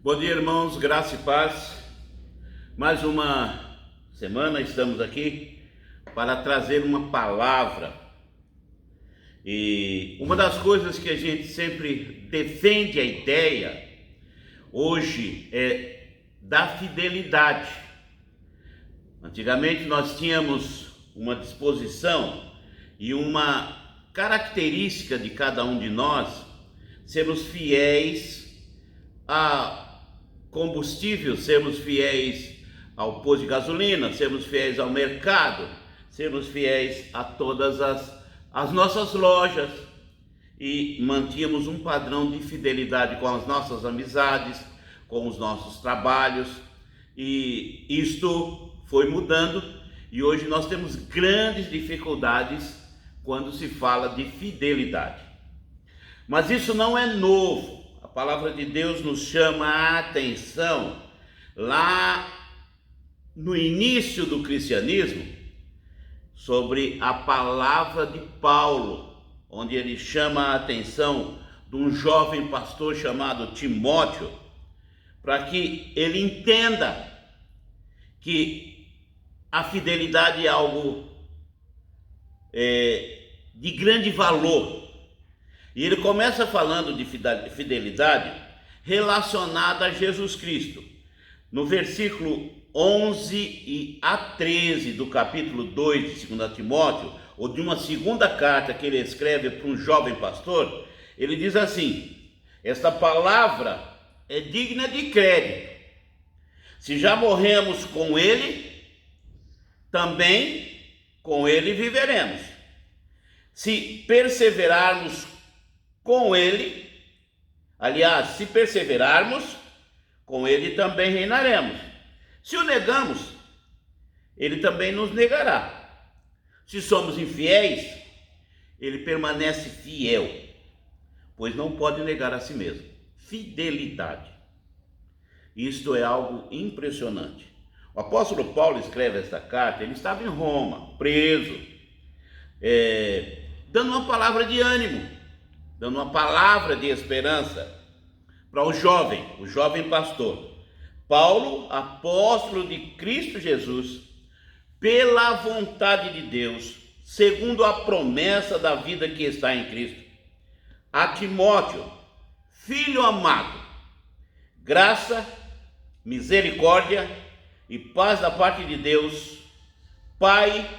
Bom dia, irmãos, graça e paz. Mais uma semana estamos aqui para trazer uma palavra. E uma das coisas que a gente sempre defende a ideia hoje é da fidelidade. Antigamente nós tínhamos uma disposição e uma característica de cada um de nós sermos fiéis a combustível, sermos fiéis ao posto de gasolina, sermos fiéis ao mercado, sermos fiéis a todas as nossas lojas, e mantínhamos um padrão de fidelidade com as nossas amizades, com os nossos trabalhos, e isto foi mudando, e hoje nós temos grandes dificuldades quando se fala de fidelidade. Mas isso não é novo. A palavra de Deus nos chama a atenção lá no início do cristianismo sobre a palavra de Paulo, onde ele chama a atenção de um jovem pastor chamado Timóteo, para que ele entenda que a fidelidade é algo de grande valor. E ele começa falando de fidelidade relacionada a Jesus Cristo. No versículo 11 e a 13 do capítulo 2 de 2 Timóteo, ou de uma segunda carta que ele escreve para um jovem pastor, ele diz assim: esta palavra é digna de crédito. Se já morremos com ele, também com ele viveremos. Se perseverarmos com ele, aliás, se perseverarmos, com ele também reinaremos. Se o negamos, ele também nos negará. Se somos infiéis, ele permanece fiel, pois não pode negar a si mesmo. Fidelidade. Isto é algo impressionante. O apóstolo Paulo escreve esta carta, ele estava em Roma, preso, dando uma palavra de ânimo, dando uma palavra de esperança para o jovem pastor. Paulo, apóstolo de Cristo Jesus, pela vontade de Deus, segundo a promessa da vida que está em Cristo, a Timóteo, filho amado, graça, misericórdia e paz da parte de Deus, Pai,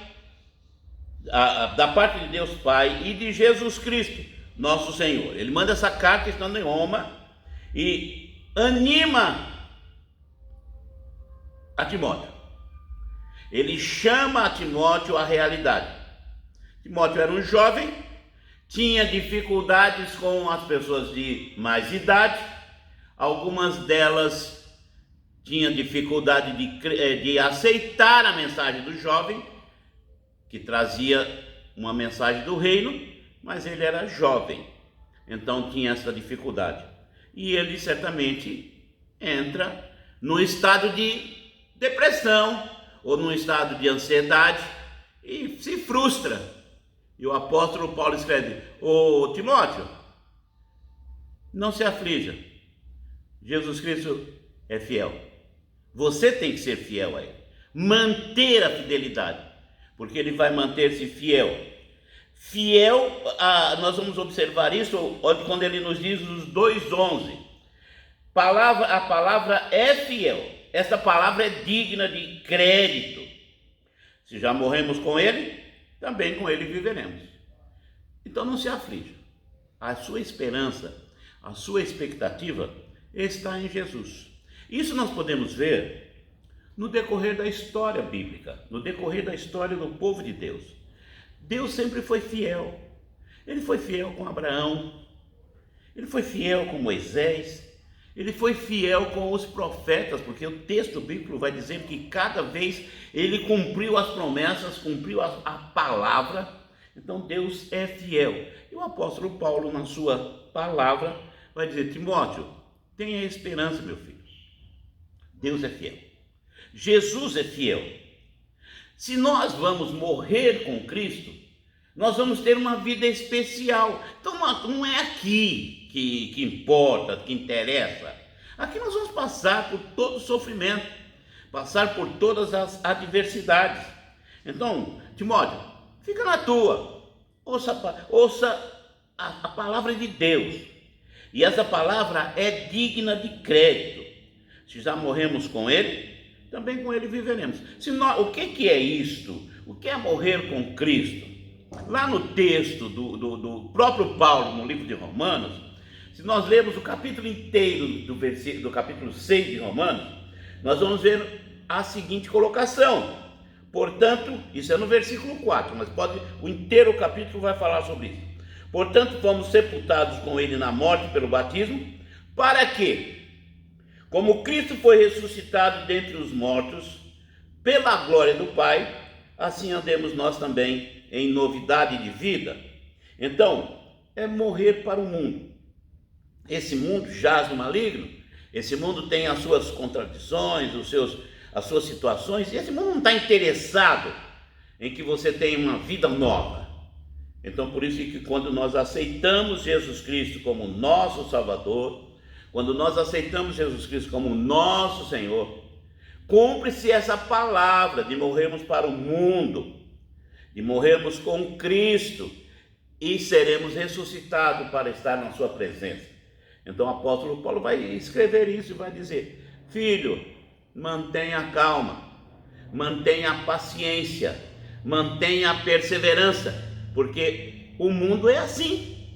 da parte de Deus Pai e de Jesus Cristo, nosso Senhor. Ele manda essa carta estando em Roma e anima a Timóteo. Ele chama a Timóteo à realidade. Timóteo era um jovem, tinha dificuldades com as pessoas de mais idade, algumas delas tinham dificuldade de aceitar a mensagem do jovem, que trazia uma mensagem do reino, mas ele era jovem, então tinha essa dificuldade. E ele certamente entra num estado de depressão ou num estado de ansiedade e se frustra. E o apóstolo Paulo escreve: ô Timóteo, não se aflija, Jesus Cristo é fiel. Você tem que ser fiel a ele, manter a fidelidade, porque ele vai manter-se fiel. Fiel, nós vamos observar isso quando ele nos diz nos 2:11. A palavra é fiel. Esta palavra é digna de crédito. Se já morremos com ele, também com ele viveremos. Então não se aflija. A sua esperança, a sua expectativa está em Jesus. Isso nós podemos ver no decorrer da história bíblica, no decorrer da história do povo de Deus. Deus sempre foi fiel. Ele foi fiel com Abraão, ele foi fiel com Moisés, ele foi fiel com os profetas, porque o texto bíblico vai dizer que cada vez ele cumpriu as promessas, cumpriu a palavra. Então Deus é fiel. E o apóstolo Paulo, na sua palavra, vai dizer: Timóteo, tenha esperança, meu filho. Deus é fiel. Jesus é fiel. Se nós vamos morrer com Cristo, nós vamos ter uma vida especial. Então não é aqui que importa, que interessa Aqui nós vamos passar por todo o sofrimento, passar por todas as adversidades. Então, Timóteo, fica na tua, ouça a palavra de Deus. E essa palavra é digna de crédito. Se já morremos com Ele, também com Ele viveremos. O que é isto? O que é morrer com Cristo? Lá no texto do próprio Paulo, no livro de Romanos, se nós lermos o capítulo inteiro do capítulo 6 de Romanos, nós vamos ver a seguinte colocação. Portanto, isso é no versículo 4, mas o inteiro capítulo vai falar sobre isso. Portanto, fomos sepultados com Ele na morte pelo batismo, para que, como Cristo foi ressuscitado dentre os mortos, pela glória do Pai, assim andemos nós também em novidade de vida. Então, é morrer para o mundo. Esse mundo jaz no maligno, esse mundo tem as suas contradições, as suas situações, e esse mundo não está interessado em que você tenha uma vida nova. Então, por isso que quando nós aceitamos Jesus Cristo como nosso Salvador, quando nós aceitamos Jesus Cristo como nosso Senhor, cumpre-se essa palavra de morrermos para o mundo, de morrermos com Cristo e seremos ressuscitados para estar na sua presença. Então o apóstolo Paulo vai escrever isso e vai dizer: filho, mantenha a calma, mantenha a paciência, mantenha a perseverança, porque o mundo é assim.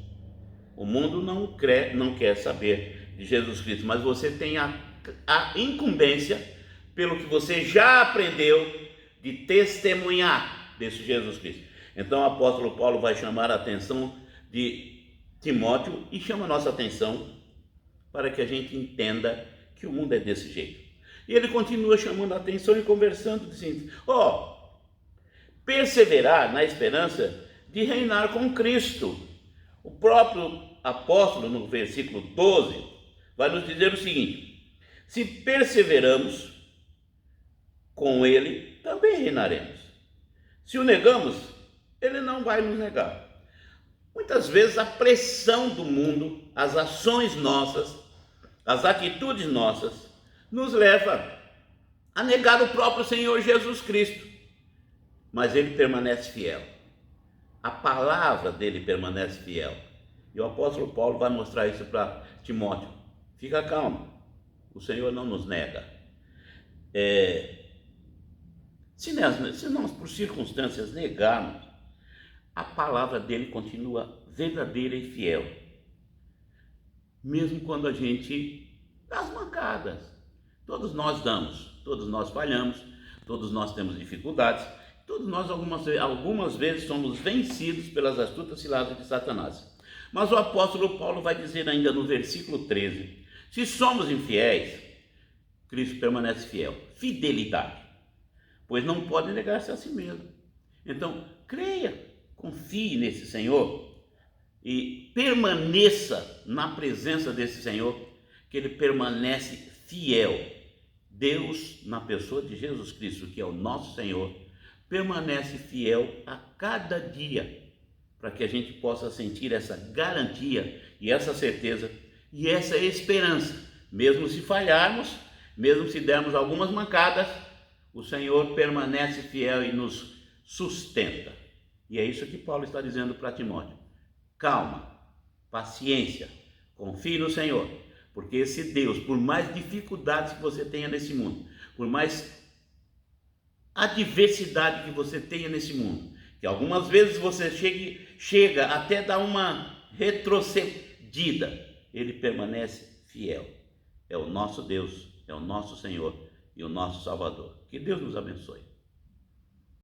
O mundo não quer saber de Jesus Cristo, mas você tem a incumbência, pelo que você já aprendeu, de testemunhar desse Jesus Cristo. Então o apóstolo Paulo vai chamar a atenção de Timóteo e chama a nossa atenção para que a gente entenda que o mundo é desse jeito. E ele continua chamando a atenção e conversando, dizendo: perseverar na esperança de reinar com Cristo. O próprio apóstolo, no versículo 12, vai nos dizer o seguinte: se perseveramos com Ele, também reinaremos. Se o negamos, Ele não vai nos negar. Muitas vezes a pressão do mundo, as ações nossas, as atitudes nossas, nos leva a negar o próprio Senhor Jesus Cristo. Mas Ele permanece fiel. A palavra dele permanece fiel. E o apóstolo Paulo vai mostrar isso para Timóteo. Fica calmo, o Senhor não nos nega. Se nós por circunstâncias negarmos, a palavra dele continua verdadeira e fiel. Mesmo quando a gente dá as mancadas. Todos nós damos, todos nós falhamos, todos nós temos dificuldades, todos nós algumas vezes somos vencidos pelas astutas ciladas de Satanás. Mas o apóstolo Paulo vai dizer ainda no versículo 13: se somos infiéis, Cristo permanece fiel. Fidelidade, pois não pode negar-se a si mesmo. Então, creia, confie nesse Senhor e permaneça na presença desse Senhor, que Ele permanece fiel. Deus, na pessoa de Jesus Cristo, que é o nosso Senhor, permanece fiel a cada dia, para que a gente possa sentir essa garantia e essa certeza e essa esperança. Mesmo se falharmos, mesmo se dermos algumas mancadas, o Senhor permanece fiel e nos sustenta. E é isso que Paulo está dizendo para Timóteo: calma, paciência, confie no Senhor, porque esse Deus, por mais dificuldades que você tenha nesse mundo, por mais adversidade que você tenha nesse mundo, que algumas vezes você chega até dar uma retrocedida, Ele permanece fiel. É o nosso Deus, é o nosso Senhor e o nosso Salvador. Que Deus nos abençoe.